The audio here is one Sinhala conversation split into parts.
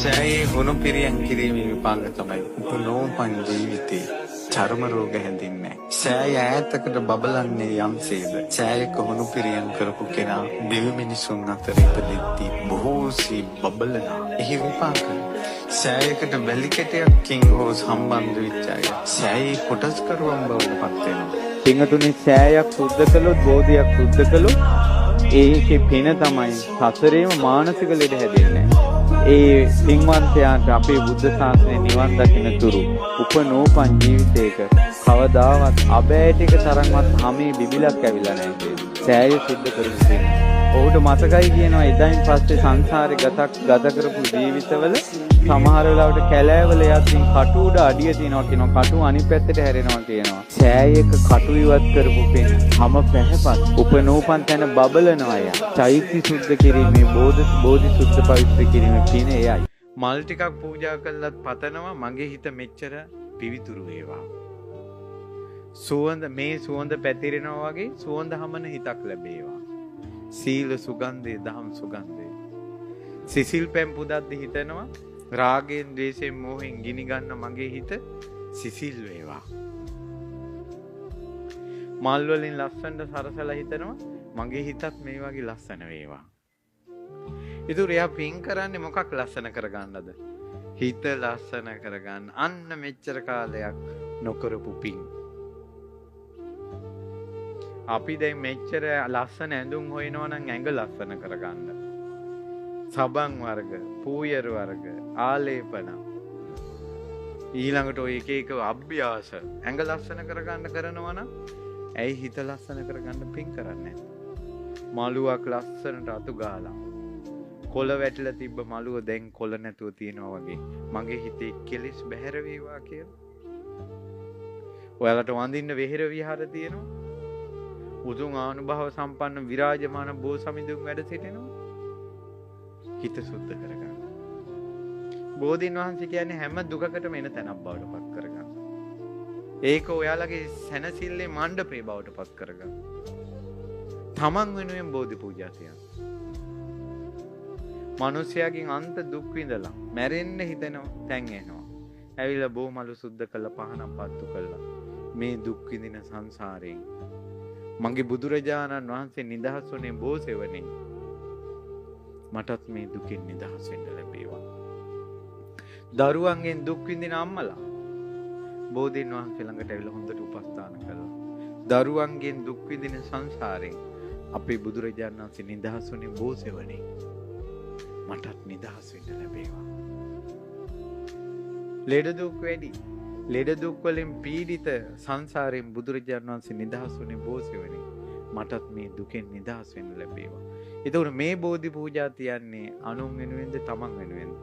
සෑයේ හුණු පිරියම් කිරීමේ විපාක තමයි උපනෝපන් ජීවිතේ චර්ම රෝග හැදින්නේ. සෑය ඈතකට බබලන්නේ යම්සේද සෑයක හුණු පිරියම් කරපු කෙනා දිවි මිනිසුන් අතර ඉපදෙද්දී බොහෝසේ බබලනවා. එහි විපාක සෑයකට වැලි කැටයක්කින් හෝ සම්බන්ධ වෙච්ච අය සෑයේ කොටස්කරුවන් බවට පත් වෙනවා. පින්වතුනි, සෑයක් සුද්ධ කළොත්, බෝධියක් සුද්ධ කළොත් ඒකේ පින තමයි සසරේම මානසික ලෙඩ හැදෙන්නේ. ඒ පින්වන්තයාට අපේ බුද්ධ ශාසනය නිවන් දකින්න තුරු උපනෝපන් ජීවිතයක කවදාවත් අබෑටික තරම්වත් හැමේ බිබිලක් ඇවිල්ලා නැහැ. සෑය සිද්ධ කරපු ඔහුට මතකයි කියනවා එදායින් පස්සේ සංසාරේ ගත කරපු ජීවිතවල සමහර වෙලාවට කැලෑවල යද්දී කටු උඩ අඩිය තියනවා කියනවා, කටු අනිත් පැත්තට හැරෙනවා කියනවා. සෑයක කටු ඉවත් කරපු පින් හැම පැහැපත් උපනෝපන් තැන බබලනවා යා. චෛත්‍ය සුද්ධ කිරීමේ බෝධි සුද්ධ පවිත්‍ර කිරීමේ පින එයයි. මල් ටිකක් පූජා කළත් පතනවා මගේ හිත මෙච්චර පිවිතුරු වේවා. මේ සුවඳ පැතිරෙනවා වගේ සුවඳ හමන හිතක් ලැබේවා. සීල සුගන්ධය, දහම් සුගන්ධය. සිසිල් පැම් පුදද්දි හිතනවා රාගයෙන්, ද්වේෂයෙන්, මෝහෙන් ගිනි ගන්න මගේ හිත සිසිල් වේවා. මල් වලින් ලස්සනට සරසලා හිතනවා මගේ හිතත් මේ වගේ ලස්සන වේවා. ඉතින් එයා පින් කරන්නේ මොකක් ලස්සන කරගන්නද? හිත ලස්සන කරගන්න. අන්න මෙච්චර කාලයක් නොකරපු පින්. අපි දැන් මෙච්චර ලස්සන ඇඳුම් හොයනවා නම් ඇඟ ලස්සන කරගන්න. සබන් වර්ග, පූයර වර්ග, ආලේපන. ඊළඟට ඔය එක එක අභ්‍යාස ඇඟ ලස්සන කරගන්න කරනවා නම් ඇයි හිත ලස්සන කරගන්න පින් කරන්නේ? මලුවක් ලස්සනට අතු ගාලා කොළ වැටිලා තිබ්බ මලුව දැන් කොළ නැතුව තියෙනවා වගේ මගේ හිතේ කෙලෙස් බැහැර වේවා කියලා. ඔයාලට වඳින්න වෙහෙර විහාර තියෙනවා. උතුම් ආනුභාව සම්පන්න විරාජමාන බෝසමිඳුන් වැඩ සිටිනවා. හිත සුද්ධ කරගන්න. බෝධීන් වහන්සේ කියන්නේ හැම දුකකටම එන තැනක් බවට පත් කරගන්න. ඒක ඔයාලගේ සැනසෙල්ලේ මණ්ඩපේ බවට පත් කරගන්න. තමන් වෙනුවෙන් බෝධි පූජා තියන්න. මිනිස්යාගෙන් අන්ත දුක් විඳලා මැරෙන්න හිතෙන තැන් එනවා. ඇවිල්ලා බෝමලු සුද්ධ කළා, පහනක් පත්තු කළා. මේ දුක් විඳින සංසාරයෙන් මගේ බුදුරජාණන් වහන්සේ නිදහස් වුණේ බෝසෙවණේ. මටත් මේ දුකින් නිදහස් වෙන්න ලැබේවා. දරුවන්ගෙන් දුක් විඳින අම්මලා බෝධීන් වහන්සේ ළඟට ඇවිල්ලා හොඳට උපස්ථාන කළා. දරුවන්ගෙන් දුක් විඳින සංසාරයෙන් අපේ බුදුරජාණන් වහන්සේ නිදහස් වුණේ බෝසෙවණේ. මටත් නිදහස් වෙන්න ලැබේවා. ලෙඩ දුක් වැඩි. ලෙඩ දුක් වලින් පීඩිත සංසාරයෙන් බුදුරජාණන් වහන්සේ නිදහස් වුණේ බෝසෙවණේ. මටත් මේ දුකෙන් නිදහස් වෙන්න ලැබේවා. ඒතකොට මේ බෝධි පූජා තියන්නේ අනුන් වෙනුවෙන්ද තමන් වෙනුවෙන්ද?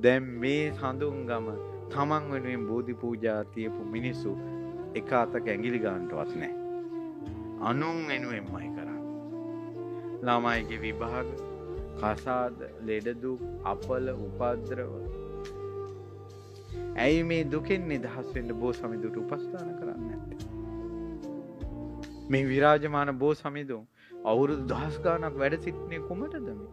දැන් මේ සඳුන්ගම තමන් වෙනුවෙන් බෝධි පූජා තියපු මිනිස්සු එක අතක ඇඟිලි ගන්නවත් නැහැ. අනුන් වෙනුවෙන්මයි කරන්නේ. ළමයිගේ විභාග, කසාද, ලෙඩ දුක්, අපල, උපද්‍රව. ඇයි මේ දුකෙන් නිදහස් වෙන්න බෝසමිඳුට උපස්ථාන කරන්නේ නැත්තේ? මේ විරාජමාන බෝසමිඳුන් අවුරුදු දහස් ගාණක් වැඩ සිටින්නේ කොමටද මේ?